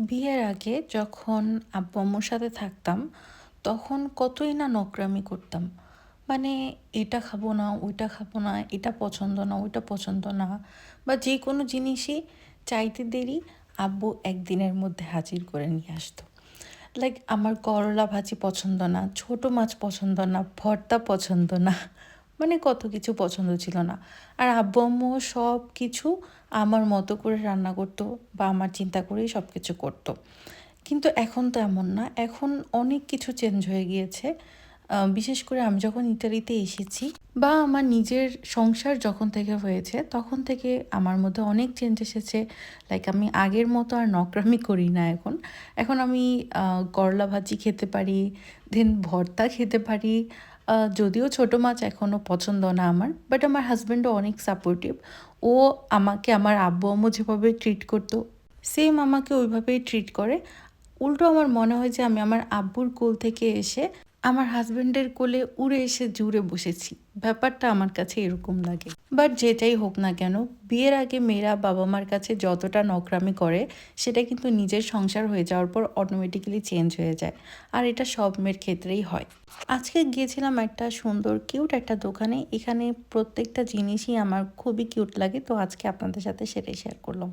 বিয়ের আগে যখন আব্বু আম্মুর সাথে থাকতাম, তখন কতই না নকরামি করতাম। মানে এটা খাবো না, ওইটা খাবো না, এটা পছন্দ না, ওইটা পছন্দ না, বা যে কোনো জিনিসই চাইতে দেরি আব্বু একদিনের মধ্যে হাজির করে নিয়ে আসতো। লাইক আমার করলা ভাজি পছন্দ না, ছোট মাছ পছন্দ না, ভর্তা পছন্দ না, মানে কত কিছু পছন্দ ছিল না। আর আব্বু আম্মুও সব কিছু আমার মতো করে রান্না করতো বা আমার চিন্তা করেই সব কিছু করতো। কিন্তু এখন তো এমন না, এখন অনেক কিছু চেঞ্জ হয়ে গিয়েছে। বিশেষ করে আমি যখন ইতালিতে এসেছি বা আমার নিজের সংসার যখন থেকে হয়েছে তখন থেকে আমার মধ্যে অনেক চেঞ্জ এসেছে। লাইক আমি আগের মতো আর নকরামি করি না এখন। এখন আমি করলা ভাজি খেতে পারি, দেন ভর্তা খেতে পারি। যদিও ছোট মাছ এখনও পছন্দ না আমার, বাট আমার হাজব্যান্ডও অনেক সাপোর্টিভ। ও আমাকে আমার আব্বু আম্মু যেভাবে ট্রিট করতো, সেম আমাকে ওইভাবেই ট্রিট করে। উল্টো আমার মনে হয় যে আমি আমার আব্বুর কোল থেকে এসে আমার হাজবেন্ডের কোলে উড়ে এসে জুড়ে বসেছি। ব্যাপারটা আমার কাছে এরকম লাগে। বাট যেটাই হোক না কেন, বিয়ের আগে মেয়েরা বাবা মার কাছে যতটা নকরামি করে, সেটা কিন্তু নিজের সংসার হয়ে যাওয়ার পর অটোমেটিক্যালি চেঞ্জ হয়ে যায়। আর এটা সব মেয়ের ক্ষেত্রেই হয়। আজকে গিয়েছিলাম একটা সুন্দর কিউট একটা দোকানে। এখানে প্রত্যেকটা জিনিসই আমার খুবই কিউট লাগে, তো আজকে আপনাদের সাথে সেটাই শেয়ার করলাম।